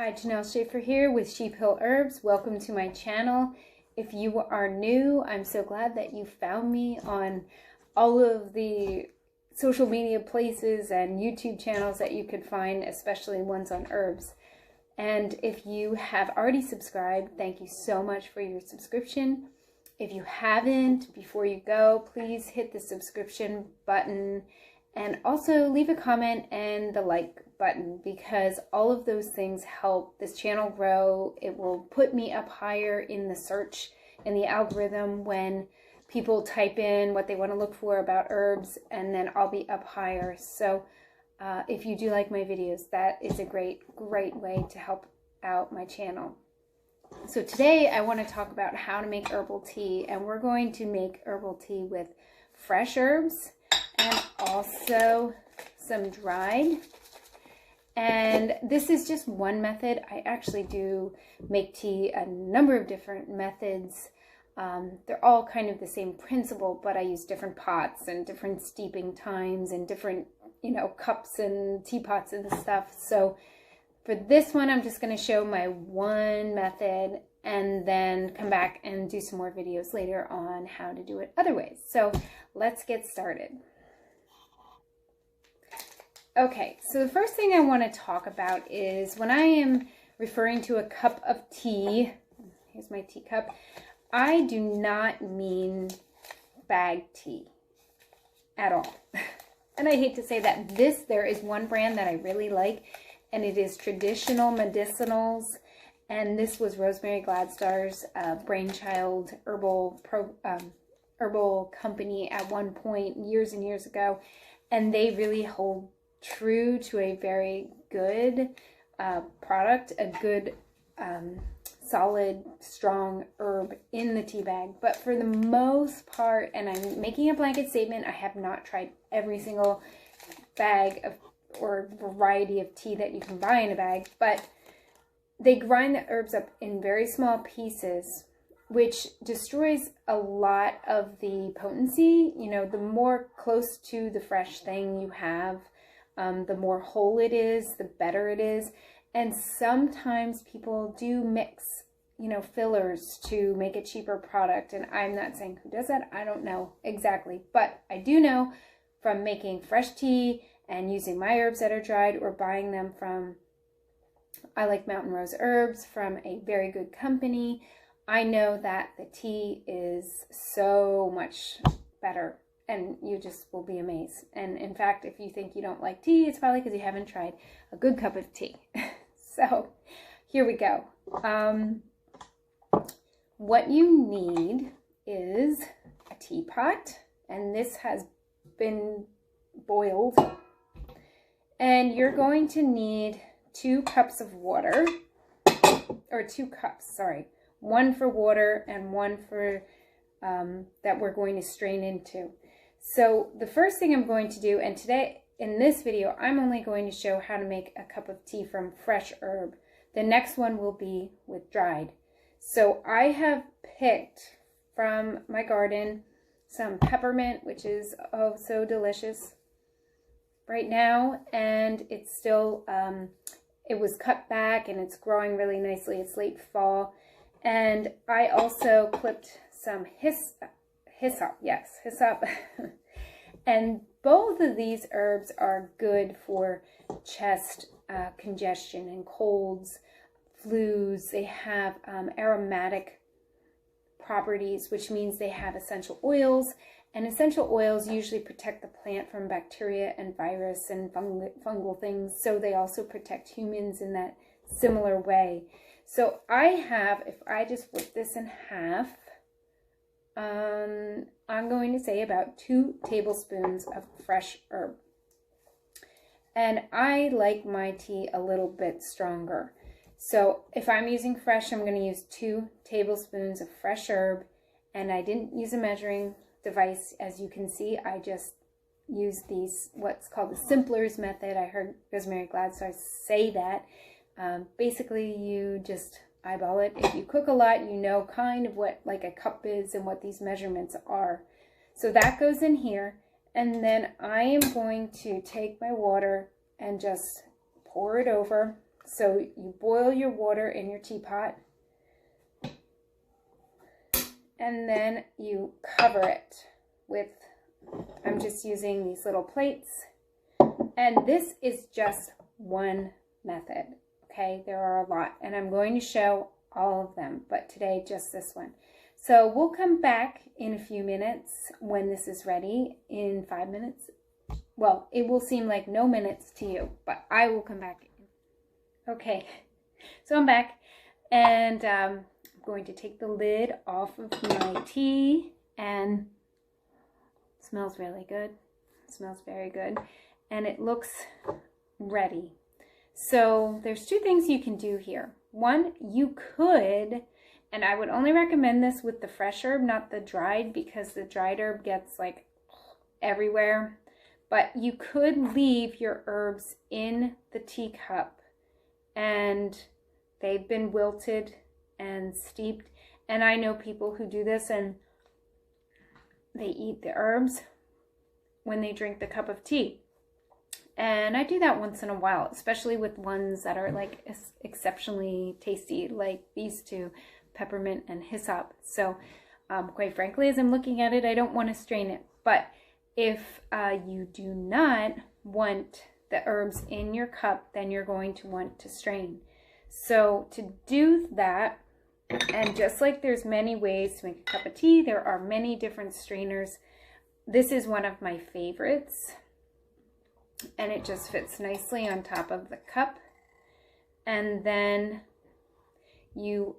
Hi, Janelle Schaefer here with Sheep Hill Herbs. Welcome to my channel. If you are new, I'm so glad that you found me on all of the social media places and YouTube channels that you could find, especially ones on herbs. And if you have already subscribed, thank you so much for your subscription. If you haven't, before you go, please hit the subscription button and also leave a comment and the like button, because all of those things help this channel grow. It will put me up higher in the search, in the algorithm, when people type in what they want to look for about herbs, and then I'll be up higher. So if you do like my videos, that is a great way to help out my channel. So today I want to talk about how to make herbal tea, and we're going to make herbal tea with fresh herbs and also some dried. And this is just one method. I actually do make tea a number of different methods. They're all kind of the same principle, but I use different pots and different steeping times and different, cups and teapots and stuff. So for this one, I'm just going to show my one method and then come back and do some more videos later on how to do it other ways. So let's get started. Okay, so the first thing I want to talk about is when I am referring to a cup of tea, here's my teacup, I do not mean bag tea at all. And I hate to say that. There is one brand that I really like, and it is Traditional Medicinals, and this was Rosemary Gladstar's brainchild herbal company at one point years and years ago, and they really hold true to a very good product, a good solid strong herb in the tea bag. But for the most part, and I'm making a blanket statement, I have not tried every single bag of or variety of tea that you can buy in a bag, but they grind the herbs up in very small pieces, which destroys a lot of the potency. The more close to the fresh thing you have, the more whole it is, the better it is. And sometimes people do mix, fillers to make a cheaper product. And I'm not saying who does that. I don't know exactly. But I do know from making fresh tea and using my herbs that are dried, or buying them from, I like Mountain Rose Herbs, from a very good company. I know that the tea is so much better, and you just will be amazed. And in fact, if you think you don't like tea, it's probably because you haven't tried a good cup of tea. So here we go. What you need is a teapot, and this has been boiled. And you're going to need 2 cups of water, or 2 cups, sorry. One for water and one for that we're going to strain into. So the first thing I'm going to do, and today in this video, I'm only going to show how to make a cup of tea from fresh herb. The next one will be with dried. So I have picked from my garden some peppermint, which is oh so delicious right now, and it's still, it was cut back and it's growing really nicely. It's late fall. And I also clipped some hyssop, yes, hyssop. And both of these herbs are good for chest congestion and colds, flus. They have aromatic properties, which means they have essential oils. And essential oils usually protect the plant from bacteria and virus and fungal things. So they also protect humans in that similar way. So I have, if I just split this in half, I'm going to say about 2 tablespoons of fresh herb. And I like my tea a little bit stronger. So if I'm using fresh, I'm going to use 2 tablespoons of fresh herb. And I didn't use a measuring device, as you can see. I just use these, what's called the simplers method. I heard Rosemary Gladstar say that. Basically, you just eyeball it. If you cook a lot, you know kind of what like a cup is and what these measurements are. So that goes in here, and then I am going to take my water and just pour it over So you boil your water in your teapot, and then you cover it with, I'm just using these little plates, and this is just one method, okay? There are a lot, and I'm going to show all of them, but today just this one. So we'll come back in a few minutes when this is ready, in 5 minutes. Well, it will seem like no minutes to you, but I will come back. Okay, so I'm back, and I'm going to take the lid off of my tea, and it smells really good. It smells very good, and it looks ready. So there's two things you can do here. One, you could, and I would only recommend this with the fresh herb, not the dried, because the dried herb gets like everywhere. But you could leave your herbs in the teacup, and they've been wilted and steeped. And I know people who do this, and they eat the herbs when they drink the cup of tea. And I do that once in a while, especially with ones that are like exceptionally tasty, like these two, Peppermint and Hyssop. So quite frankly, as I'm looking at it, I don't want to strain it. But if you do not want the herbs in your cup, then you're going to want to strain. So to do that, and just like there's many ways to make a cup of tea, there are many different strainers. This is one of my favorites, and it just fits nicely on top of the cup. And then you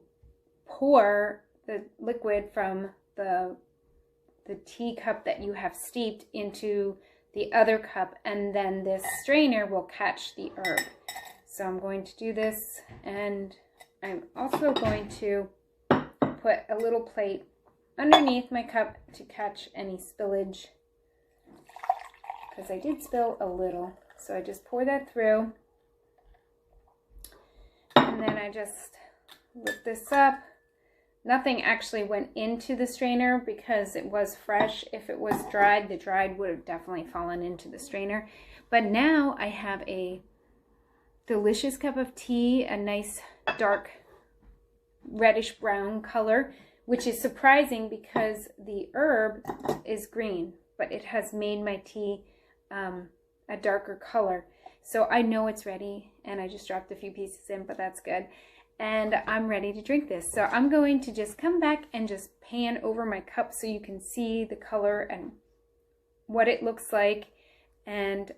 pour the liquid from the teacup that you have steeped into the other cup, and then this strainer will catch the herb. So I'm going to do this, and I'm also going to put a little plate underneath my cup to catch any spillage, because I did spill a little. So I just pour that through, and then I just lift this up. Nothing actually went into the strainer because it was fresh. If it was dried, the dried would have definitely fallen into the strainer. But now I have a delicious cup of tea, a nice dark reddish brown color, which is surprising because the herb is green, but it has made my tea a darker color. So I know it's ready, and I just dropped a few pieces in, but that's good. And I'm ready to drink this. So I'm going to just come back and just pan over my cup so you can see the color and what it looks like. And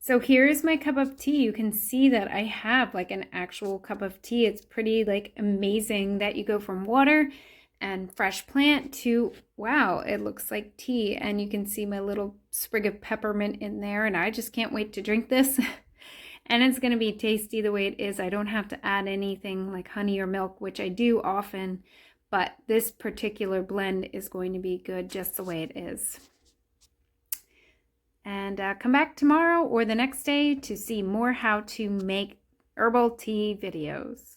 so here's my cup of tea. You can see that I have like an actual cup of tea. It's pretty like amazing that you go from water and fresh plant to, wow, it looks like tea. And you can see my little sprig of peppermint in there, and I just can't wait to drink this. And it's going to be tasty the way it is. I don't have to add anything like honey or milk, which I do often, but this particular blend is going to be good just the way it is. And come back tomorrow or the next day to see more how to make herbal tea videos.